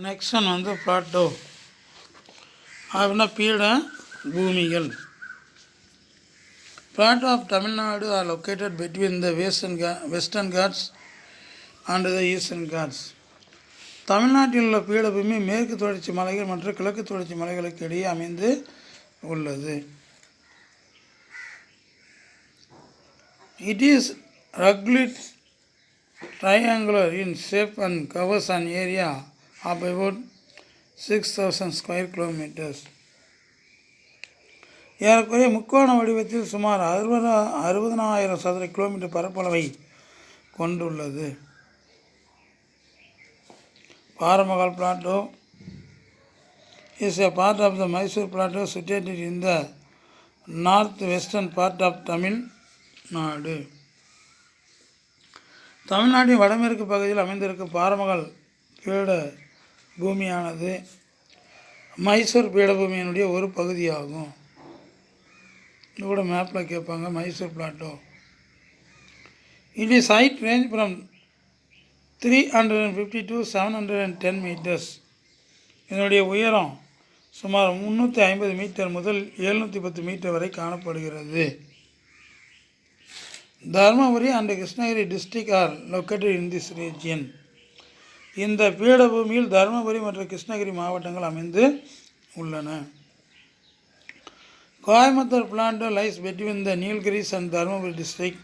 Next one வந்து Plato அப்படின்னா பீட பூமிகள். Plateau of Tamil Nadu are located between the Western Ghats and the Eastern Ghats. தமிழ்நாட்டில் உள்ள பீடபூமி மேற்கு தொடர்ச்சி மலைகள் மற்றும் கிழக்கு தொடர்ச்சி மலைகளுக்கு இடையே அமைந்து உள்ளது. It is rugged triangular in shape and covers an area of about 6,000 square kilometers. ஏறக்குறைய முக்கோண வடிவத்தில் சுமார் 60,000 சதுர கிலோமீட்டர் பரப்பளவை கொண்டுள்ளது. பாரமகால் Plato is a part of the Mysore Plateau situated in the north-western part of Tamil Nadu. தமிழ்நாட்டின் வடமேற்கு பகுதியில் அமைந்திருக்கும் பாரமகால் பீட பூமியானது மைசூர் பீடபூமியினுடைய ஒரு பகுதியாகும். இது கூட மேப்பில் கேட்பாங்க. Mysore plateau. It is height range from 350 to 710 metres. இதனுடைய உயரம் சுமார் 350 மீட்டர் முதல் 710 மீட்டர் வரை காணப்படுகிறது. Dharmapuri and Krishnagiri district are located in this region. இந்த பீடபூமியில் தர்மபுரி மற்றும் கிருஷ்ணகிரி மாவட்டங்கள் அமைந்து உள்ளன. Coimbatore plateau lies between the Nilgiris and Dharmapuri district.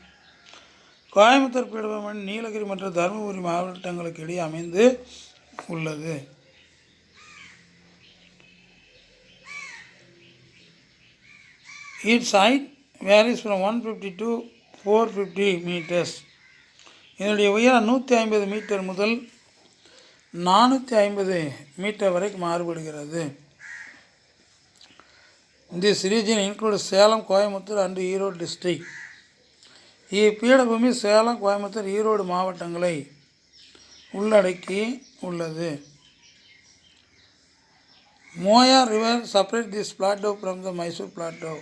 Coimbatore பீடபூமி நீலகிரி மற்றும் தர்மபுரி மாவட்டங்களுக்கு இடையே அமைந்து உள்ளது. Its height varies from 150 to 450 metres. இதனுடைய உயரம் 150 மீட்டர் முதல் 450 மீட்டர் வரைக்கும் மாறுபடுகிறது. This region include Salem, Coimbatore and Erode district. இப்பீடபூமி சேலம், கோயம்புத்தூர், ஈரோடு மாவட்டங்களை உள்ளடக்கி உள்ளது. Moyar river separate this plateau from the Mysore plateau.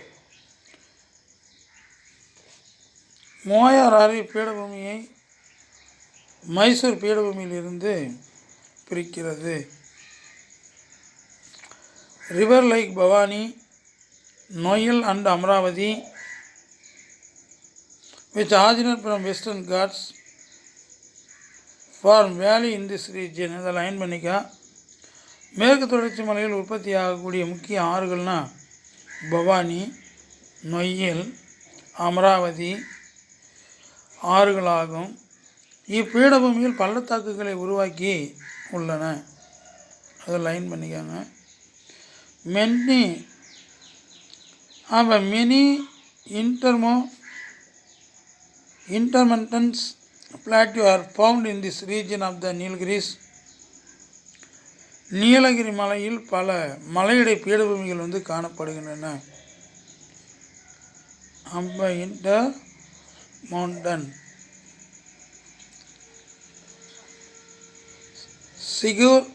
Moyar ஆறு பீடபூமியை மைசூர் பீடபூமியில் இருந்து பிரிக்கிறது. River like Bhavani, Noyyal and Amaravati which originate from Western Ghats form valley in this region. இதை லைன் பண்ணிக்க. மேற்கு தொடர்ச்சி மலையில் உற்பத்தி ஆகக்கூடிய முக்கிய ஆறுகள்னா பவானி, நொய்யல், அமராவதி ஆறுகளாகும். இப்பீடபூமியில் பள்ளத்தாக்குகளை உருவாக்கி உள்ளன. அதை லைன் பண்ணிக்காங்க. many intermittent plateaus are found in this region of the Nilgiris. Nilgiri மலையில் பல மலையடை பீடபூமிகள் வந்து காணப்படுகின்றன. Inter mountain Sigur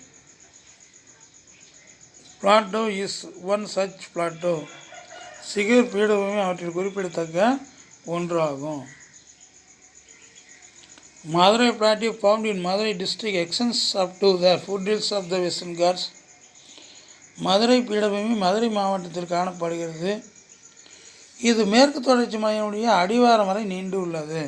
plateau is one such plateau. Sigur பீடபூமி அவற்றில் குறிப்பிடத்தக்க ஒன்றாகும். Madurai plateau found in Madurai district extends up to the foothills of the western ghats. Madurai பீடபூமி மதுரை மாவட்டத்தில் காணப்படுகிறது. இது மேற்கு தொடர்ச்சி மலையினுடைய அடிவாரம் வரை நீண்டு உள்ளது.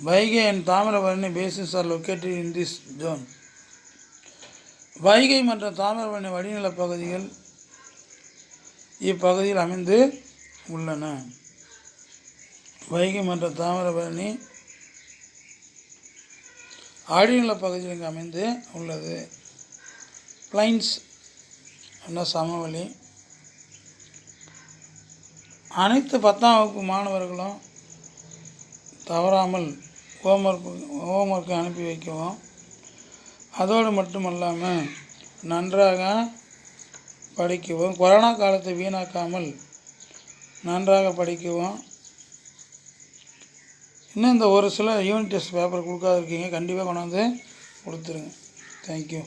Vaigai and Thamirabarani basins are located in this zone. Vaigai மற்றும் தாமிரபரணி வடிநிலப் பகுதிகள் இப்பகுதியில் அமைந்து உள்ளன. வைகை மற்றும் தாமிரபரணி அடிநிலப் பகுதியில் இங்கு அமைந்து உள்ளது. பிளைன்ஸ் என்ன சமவெளி. அனைத்து 10ஆம் வகுப்பு மாணவர்களும் தவறாமல் ஹோம்ஒர்க்கு அனுப்பி வைக்கவும். அதோடு மட்டுமல்லாமல் நன்றாக படிக்கவும். கொரோனா காலத்தை வீணாக்காமல் நன்றாக படிக்கவும். இன்னும் இந்த ஒரு சில யூனிட் டெஸ்ட் பேப்பர் கொடுக்காது இருக்கீங்க, கண்டிப்பாக கொண்டாந்து கொடுத்துருங்க. தேங்க்யூ.